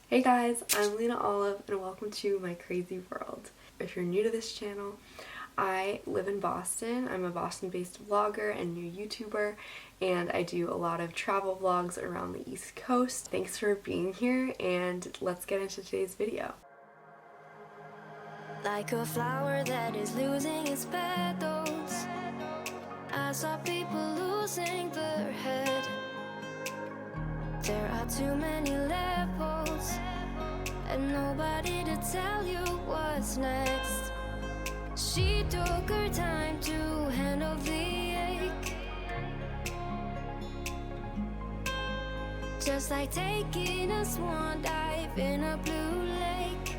Hey guys, I'm Alena Olive and welcome to my crazy world. If you're new to this channel, I live in Boston. I'm a Boston-based vlogger and new YouTuber, and I do a lot of travel vlogs around the East Coast. Thanks for being here, and let's get into today's video. Like a flower that is losing its petals, I saw people losing their head. There are too many levels, and nobody to tell you what's next. She took her time to handle the ache, just like taking a swan dive in a blue lake.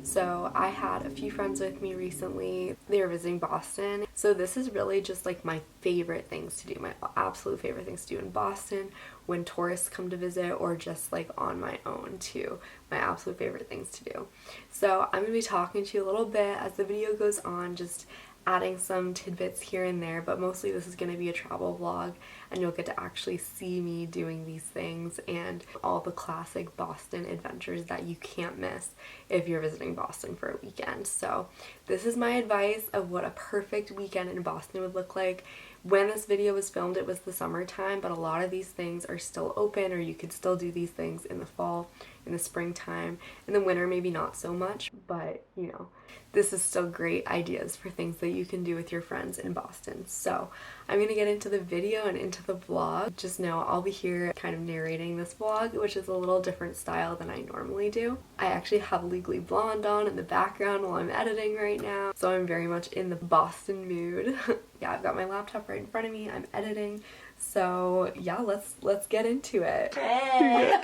So I had a few friends with me recently. They were visiting Boston. So this is really just like my favorite things to do, my absolute favorite things to do in Boston when tourists come to visit, or just like on my own too. My absolute favorite things to do. So I'm going to be talking to you a little bit as the video goes on, just adding some tidbits here and there, but mostly this is going to be a travel vlog and you'll get to actually see me doing these things and all the classic Boston adventures that you can't miss if you're visiting Boston for a weekend. So this is my advice of what a perfect weekend in Boston would look like. When this video was filmed, it was the summertime, but a lot of these things are still open, or you could still do these things in the fall, in the springtime. In the winter, maybe not so much, but you know, this is still great ideas for things that you can do with your friends in Boston. So I'm going to get into the video and into the vlog. Just know I'll be here kind of narrating this vlog, which is a little different style than I normally do. I actually have Legally Blonde on in the background while I'm editing right now, so I'm very much in the Boston mood. Yeah, I've got my laptop right in front of me. I'm editing. So yeah, let's get into it. Hey.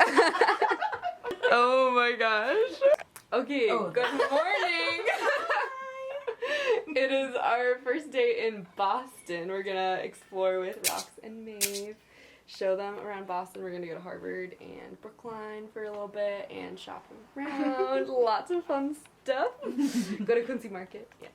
Oh my gosh. Okay, good morning. It is our first day in Boston. We're gonna explore with Rox and Maeve, show them around Boston. We're gonna go to Harvard and Brookline for a little bit and shop around. Lots of fun stuff. Go to Quincy Market. Yeah.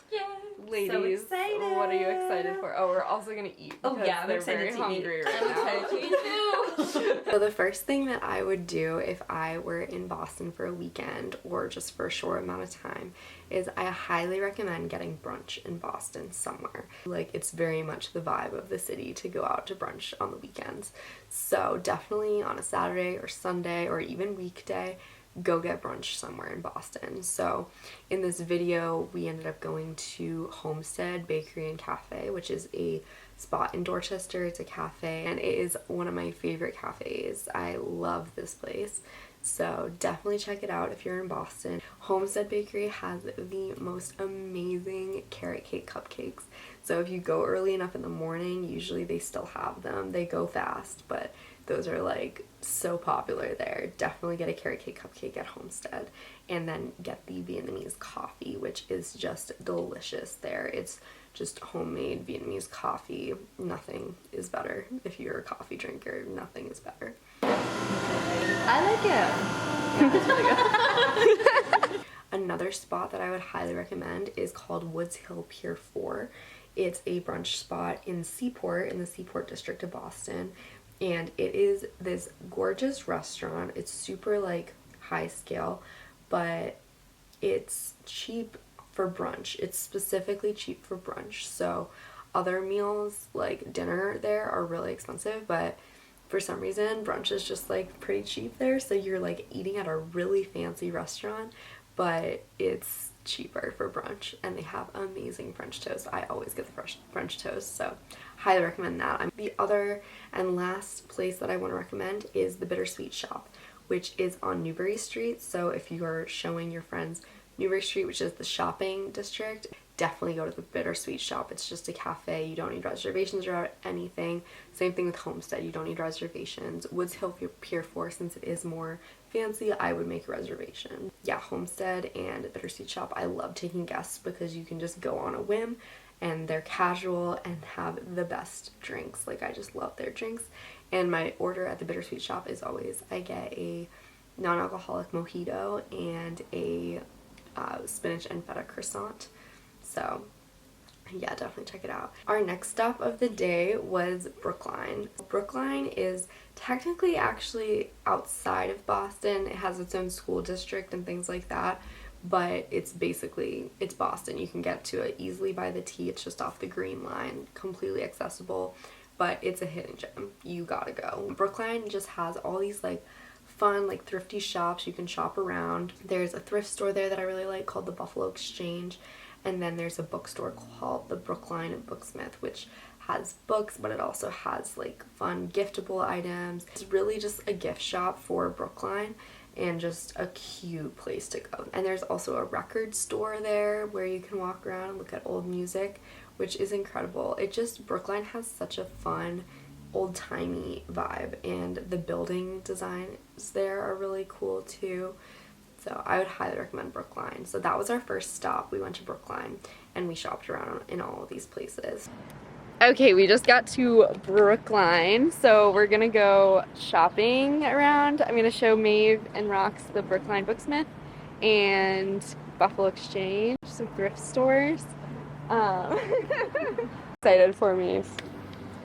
Yay! Ladies, so excited. What are you excited for? Oh, we're also gonna eat. Oh yeah, I'm they're excited very to hungry eat. right I'm now. excited to eat too. So the first thing that I would do if I were in Boston for a weekend or just for a short amount of time is I highly recommend getting brunch in Boston somewhere. Like, it's very much the vibe of the city to go out to brunch on the weekends. So definitely on a Saturday or Sunday or even weekday, go get brunch somewhere in Boston. So in this video we ended up going to Homestead Bakery and Cafe, which is a spot in Dorchester. It's a cafe and it is one of my favorite cafes. I love this place. So definitely check it out if you're in Boston. Homestead Bakery has the most amazing carrot cake cupcakes. So if you go early enough in the morning, usually they still have them. They go fast, but those are like so popular there. Definitely get a carrot cake cupcake at Homestead, and then get the Vietnamese coffee, which is just delicious there. It's just homemade Vietnamese coffee. Nothing is better. If you're a coffee drinker, nothing is better. I like it. Yeah, it's really good. Another spot that I would highly recommend is called Woods Hill Pier 4. It's a brunch spot in Seaport, in the Seaport district of Boston. And it is this gorgeous restaurant. It's super like high scale, but it's cheap for brunch. It's specifically cheap for brunch. So other meals like dinner there are really expensive, but for some reason brunch is just like pretty cheap there. So you're like eating at a really fancy restaurant, but it's cheaper for brunch, and they have amazing French toast. I always get the French toast, so highly recommend that. The other and last place that I want to recommend is the Bittersweet Shop, which is on Newbury Street. So if you are showing your friends Newbury Street, which is the shopping district, definitely go to the Bittersweet Shop. It's just a cafe. You don't need reservations or anything. Same thing with Homestead. You don't need reservations. Woods Hill Pier 4, since it is more fancy, I would make a reservation. Yeah, Homestead and Bittersweet Shop, I love taking guests because you can just go on a whim and they're casual and have the best drinks. Like, I just love their drinks. And my order at the Bittersweet Shop is always I get a non-alcoholic mojito and a spinach and feta croissant. So Yeah, definitely check it out. Our next stop of the day was Brookline. Brookline is technically actually outside of Boston. It has its own school district and things like that, but it's Boston. You can get to it easily by the T. It's just off the Green Line, completely accessible, but it's a hidden gem. You gotta go. Brookline just has all these like fun, like thrifty shops you can shop around. There's a thrift store there that I really like called the Buffalo Exchange. And then there's a bookstore called the Brookline and Booksmith, which has books, but it also has like fun giftable items. It's really just a gift shop for Brookline and just a cute place to go. And there's also a record store there where you can walk around and look at old music, which is incredible. Brookline has such a fun, old-timey vibe, and the building designs there are really cool too. So I would highly recommend Brookline. So that was our first stop. We went to Brookline and we shopped around in all of these places. Okay, we just got to Brookline, so we're gonna go shopping around. I'm gonna show Maeve and Rox the Brookline Booksmith and Buffalo Exchange, some thrift stores. Excited for Maeve.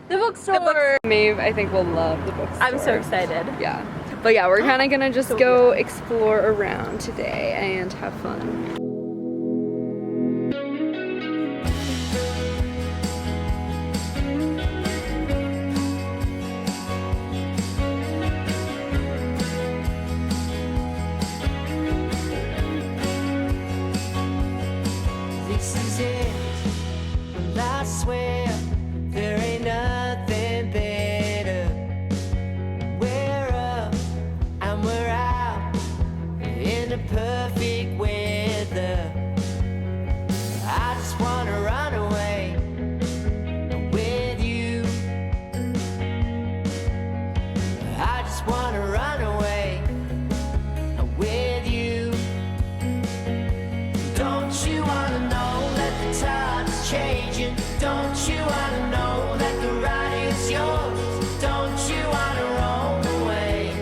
The bookstore! Maeve, I think, will love the bookstore. I'm so excited. Yeah. But yeah, we're kind of gonna just go explore around today and have fun. This is it, and I swear there ain't nothing better. We're up and we're out in the perfect weather. I just wanna run away with you. I just wanna run away with you. Don't you wanna know that the time's changing? Don't you wanna know that the ride is yours? Don't you wanna roll away?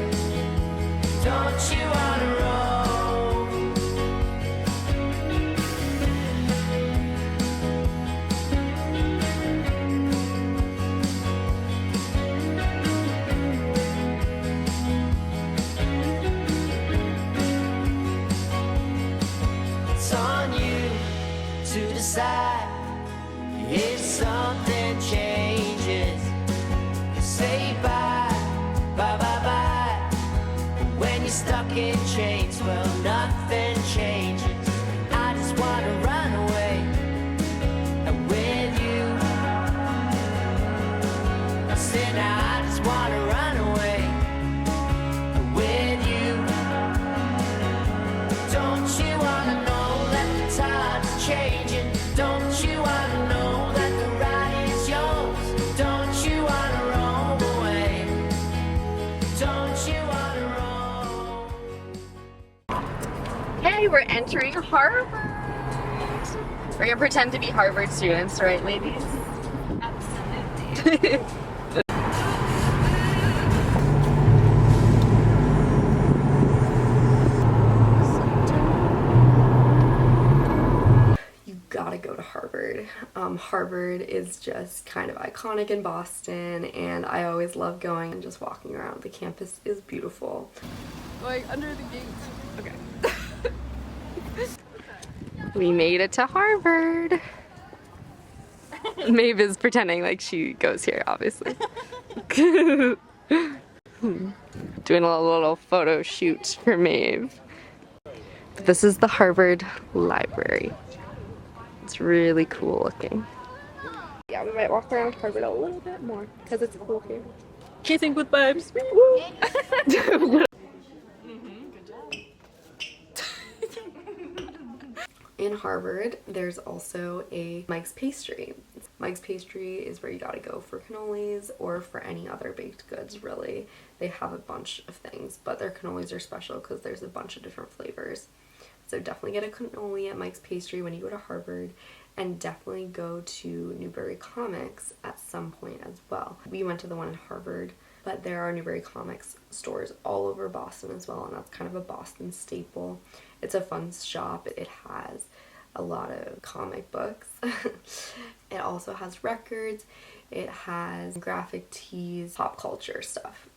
Don't you wanna roll? It's on you to decide if something changes. Say bye, bye, bye, bye. When you're stuck in chains, well, nothing changes. I just wanna run away with you. I said now I just wanna run away with you. Don't you wanna know that the time's changing? Don't you wanna know that the ride is yours? Don't you wanna roll away? Don't you wanna roll? Hey, we're entering Harvard. We're gonna pretend to be Harvard students, right, ladies? Absolutely. You gotta go to Harvard. Harvard is just kind of iconic in Boston, and I always love going and just walking around. The campus is beautiful. Going under the gate. Okay. We made it to Harvard. Maeve is pretending like she goes here, obviously. Doing a little photo shoot for Maeve. But this is the Harvard Library. It's really cool looking. Yeah, we might walk around Harvard a little bit more because it's cool here. Kissing with vibes. In Harvard, there's also a Mike's Pastry. Mike's Pastry is where you gotta go for cannolis or for any other baked goods, really. They have a bunch of things, but their cannolis are special because there's a bunch of different flavors. So definitely get a cannoli at Mike's Pastry when you go to Harvard, and definitely go to Newbury Comics at some point as well. We went to the one in Harvard, but there are Newbury Comics stores all over Boston as well, and that's kind of a Boston staple. It's a fun shop. It has a lot of comic books. It also has records, it has graphic tees, pop culture stuff.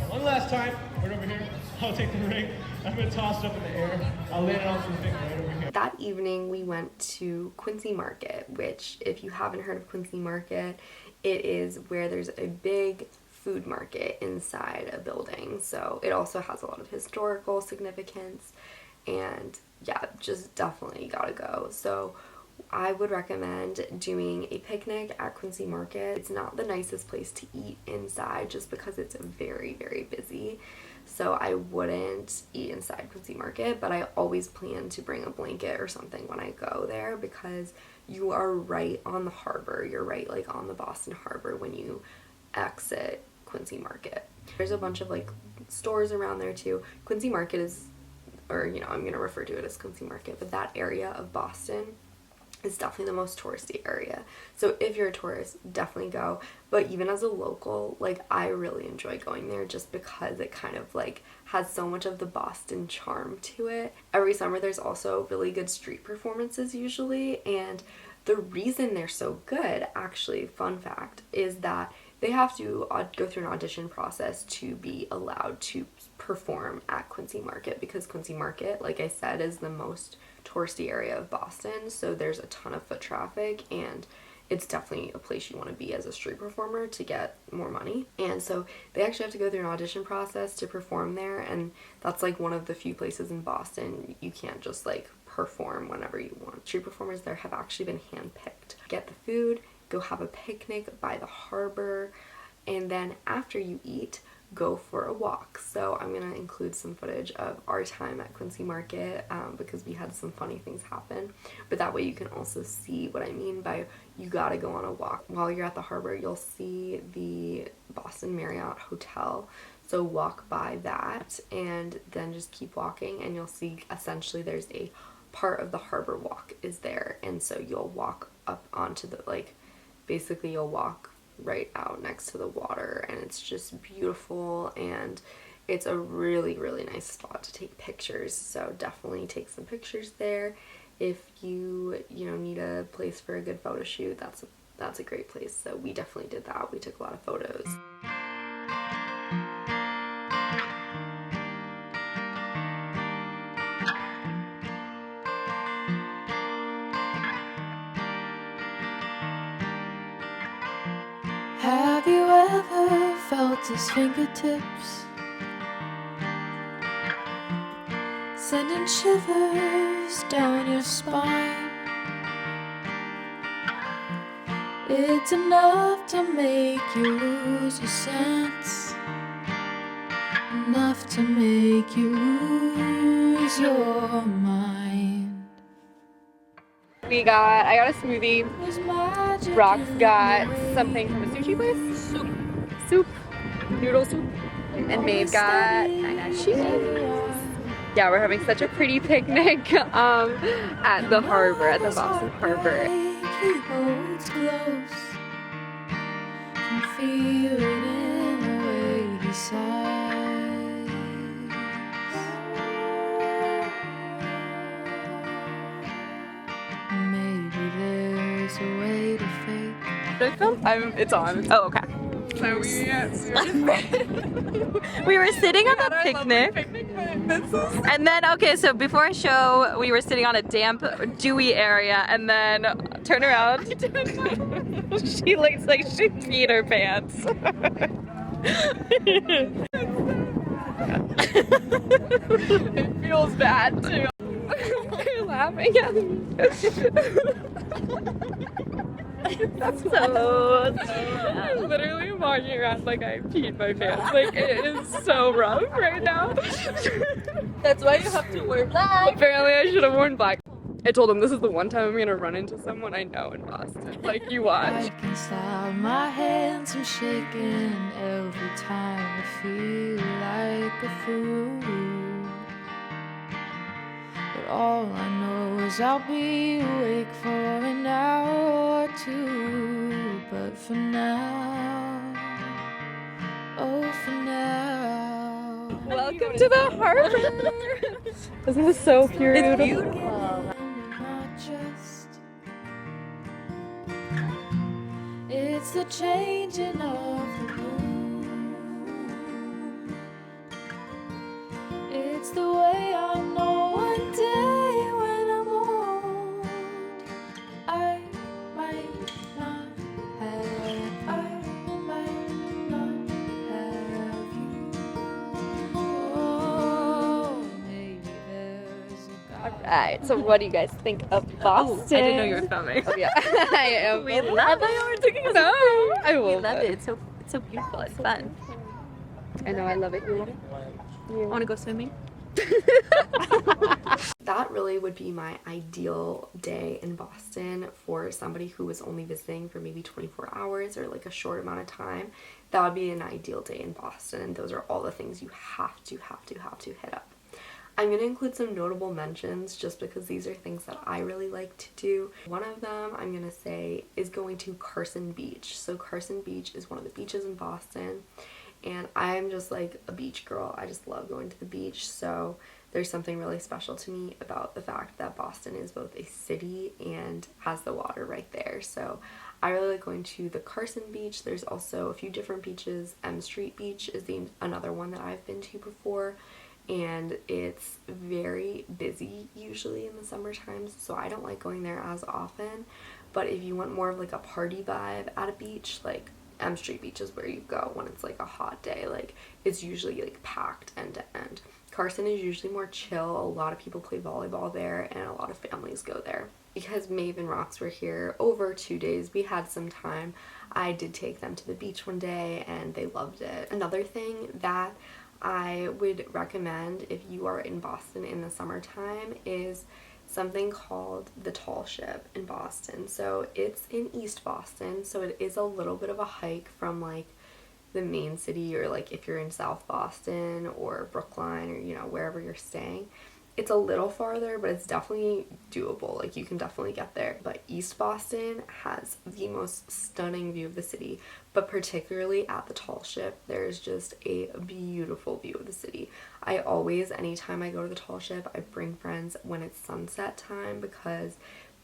One last time, right over here. I'll take the ring. I'm gonna toss it up in the air. I'll land it on something right over here. That evening we went to Quincy Market, which if you haven't heard of Quincy Market, it is where there's a big food market inside a building. So it also has a lot of historical significance, and yeah, just definitely gotta go. So I would recommend doing a picnic at Quincy Market. It's not the nicest place to eat inside just because it's very, very busy. So I wouldn't eat inside Quincy Market, but I always plan to bring a blanket or something when I go there because you are right on the harbor. You're right like on the Boston Harbor when you exit Quincy Market. There's a bunch of like stores around there too. Quincy Market is, or you know, I'm gonna refer to it as Quincy Market, but that area of Boston is definitely the most touristy area. So if you're a tourist, definitely go. But even as a local, like I really enjoy going there just because it kind of like has so much of the Boston charm to it. Every summer there's also really good street performances usually, and the reason they're so good, actually, fun fact, is that they have to go through an audition process to be allowed to perform at Quincy Market because Quincy Market, like I said, is the most touristy area of Boston, so there's a ton of foot traffic and it's definitely a place you want to be as a street performer to get more money. And so they actually have to go through an audition process to perform there, and that's like one of the few places in Boston you can't just like perform whenever you want. Street performers there have actually been handpicked. Get the food, go have a picnic by the harbor, and then after you eat, go for a walk. So I'm gonna include some footage of our time at Quincy Market because we had some funny things happen, but that way you can also see what I mean by you gotta go on a walk. While you're at the harbor, you'll see the Boston Marriott Hotel, so walk by that and then just keep walking and you'll see essentially there's a part of the harbor walk is there, and so you'll walk up onto the, like, basically you'll walk right out next to the water, and it's just beautiful and it's a really, really nice spot to take pictures. So definitely take some pictures there. If you need a place for a good photo shoot, that's a great place. So we definitely did that. We took a lot of photos. Have you ever felt his fingertips sending shivers down your spine? It's enough to make you lose your sense, enough to make you lose your mind. I got a smoothie. Rox got something from a sushi place. Soup. Noodle soup. And Maeve got cheese. Yeah, we're having such a pretty picnic at the harbor, at the Boston Harbor. He holds close, can feel it in the way he sighs. Maybe there's a way to fake. Should I film? It's on. Oh, okay. So we were sitting on a picnic. And then, okay, so before a show, we were sitting on a damp, dewy area, and then turn around. She looks like she peed her pants. It feels bad too. You're laughing at me. That's so I'm literally walking around like I peed my pants. Like, it is so rough right now. That's why you have to wear black. Apparently I should have worn black. I told him this is the one time I'm gonna run into someone I know in Boston. Like, you watch. I can stop my hands from shaking every time I feel like a fool. But all I know is I'll be awake for an hour or too, but for now, oh, for now. Welcome to the harbor. This is so pure. It's beautiful. It's the changing of the moon. It's the way I know one day when I'm old, I might not have you. Oh, maybe there's a God. Alright, so what do you guys think of Boston? I didn't know you were filming. Oh, yeah, I am. We love I thought you were taking it out. I We love love it. it. It's so beautiful. It's fun. I know, I love it. You love it? I want to go swimming. That really would be my ideal day in Boston for somebody who was only visiting for maybe 24 hours or like a short amount of time. That would be an ideal day in Boston, and those are all the things you have to hit up. I'm going to include some notable mentions just because these are things that I really like to do. One of them I'm going to say is going to Carson Beach. So Carson Beach is one of the beaches in Boston, and I'm just like a beach girl. I just love going to the beach, so there's something really special to me about the fact that Boston is both a city and has the water right there. So I really like going to the Carson Beach. There's also a few different beaches. M Street Beach is another one that I've been to before, and it's very busy usually in the summer times, so I don't like going there as often. But if you want more of like a party vibe at a beach, like M Street Beach is where you go when it's like a hot day. Like it's usually like packed end to end. Carson is usually more chill. A lot of people play volleyball there, and a lot of families go there. Because Maeve and Rox were here over 2 days, we had some time. I did take them to the beach one day, and they loved it. Another thing that I would recommend if you are in Boston in the summertime is something called the Tall Ship in Boston. So it's in East Boston, so it is a little bit of a hike from like the main city, or like if you're in South Boston or Brookline, or you know, wherever you're staying. It's a little farther, but it's definitely doable. Like you can definitely get there. But East Boston has the most stunning view of the city, but particularly at the Tall Ship, there's just a beautiful view of the city. I always, anytime I go to the Tall Ship, I bring friends when it's sunset time, because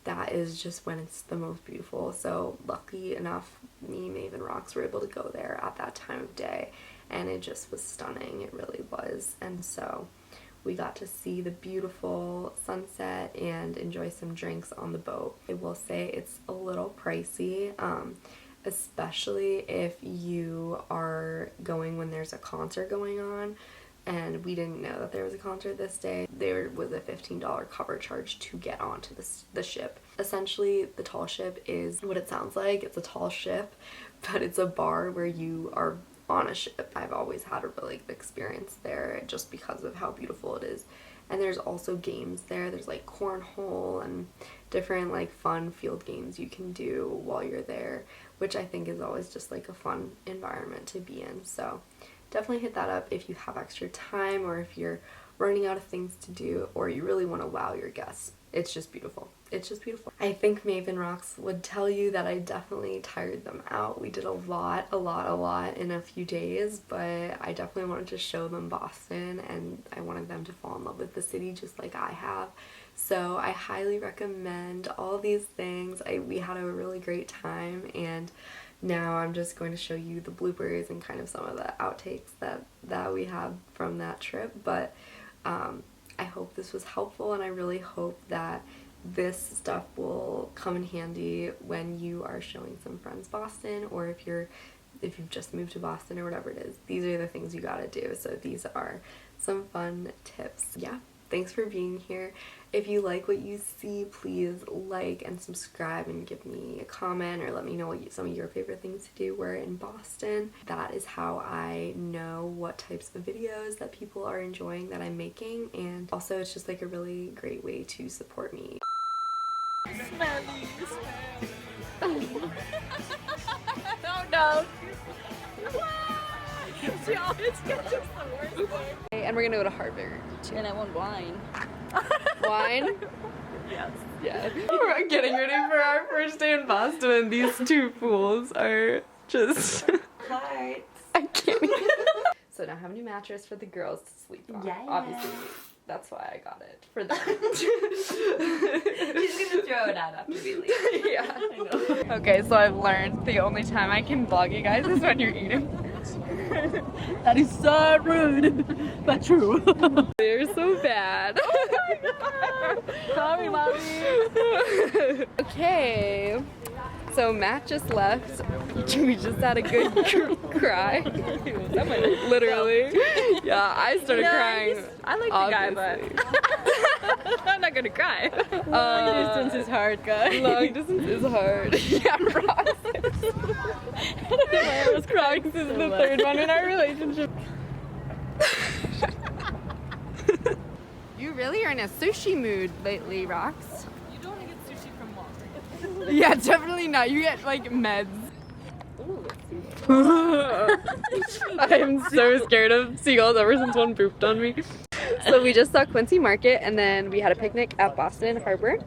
that is just when it's the most beautiful. So lucky enough, me, Maeve, and Rox were able to go there at that time of day, and it just was stunning. It really was. And so we got to see the beautiful sunset and enjoy some drinks on the boat. I will say it's a little pricey, especially if you are going when there's a concert going on, and we didn't know that there was a concert this day. There was a $15 cover charge to get onto the ship. Essentially, the Tall Ship is what it sounds like. It's a tall ship, but it's a bar where you are on a ship. I've always had a really good experience there just because of how beautiful it is. And there's also games there. There's like cornhole and different like fun field games you can do while you're there, which I think is always just like a fun environment to be in. So definitely hit that up if you have extra time, or if you're running out of things to do, or you really want to wow your guests. It's just beautiful. It's just beautiful. I think Maeve and Rox would tell you that I definitely tired them out. We did a lot in a few days, but I definitely wanted to show them Boston, and I wanted them to fall in love with the city just like I have. So I highly recommend all these things. We had a really great time, and now I'm just going to show you the bloopers and kind of some of the outtakes that we have from that trip. But I hope this was helpful, and I really hope that this stuff will come in handy when you are showing some friends Boston, or if you've just moved to Boston or whatever it is. These are the things you gotta do. So these are some fun tips. Yeah, thanks for being here. If you like what you see, please like and subscribe and give me a comment, or let me know what some of your favorite things to do were in Boston. That is how I know what types of videos that people are enjoying that I'm making, and also it's just like a really great way to support me. Oh no. She always gets us the worst thing. And we're gonna go to Harvard. And I want wine. Wine? Yes. Yeah. We're getting ready for our first day in Boston, and these two fools are just. Hi. I can't. So now I have a new mattress for the girls to sleep on. Yeah. Obviously, that's why I got it for them. She's gonna throw it out after we leave. Yeah. I know. Okay, so I've learned the only time I can vlog you guys is when you're eating. That is so rude, but true. They're so bad. Oh my god! Sorry, mommy. Okay. So Matt just left. We just had a good cry. Literally. Yeah, I started crying. I like the guy, but I'm not gonna cry. Long distance is hard, guys. Long distance is hard. Yeah, Ross. I was crying. This is the third one in our relationship. You really are in a sushi mood lately, Rox. You don't want to get sushi from Walmart. Yeah, definitely not. You get like meds. I am so scared of seagulls ever since one pooped on me. So we just saw Quincy Market, and then we had a picnic at Boston Harbor,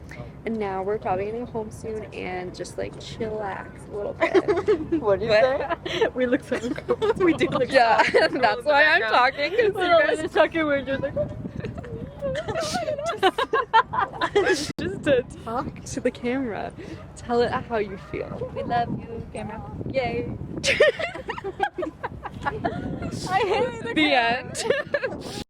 and now we're probably gonna go home soon and just like chillax a little bit. What do you say? We look so uncomfortable. We do look Yeah, that's why I'm talking. 'Cause you guys just talking weird. You're like, just to talk to the camera. Tell it how you feel. we love you, camera. Yay. I hate The end.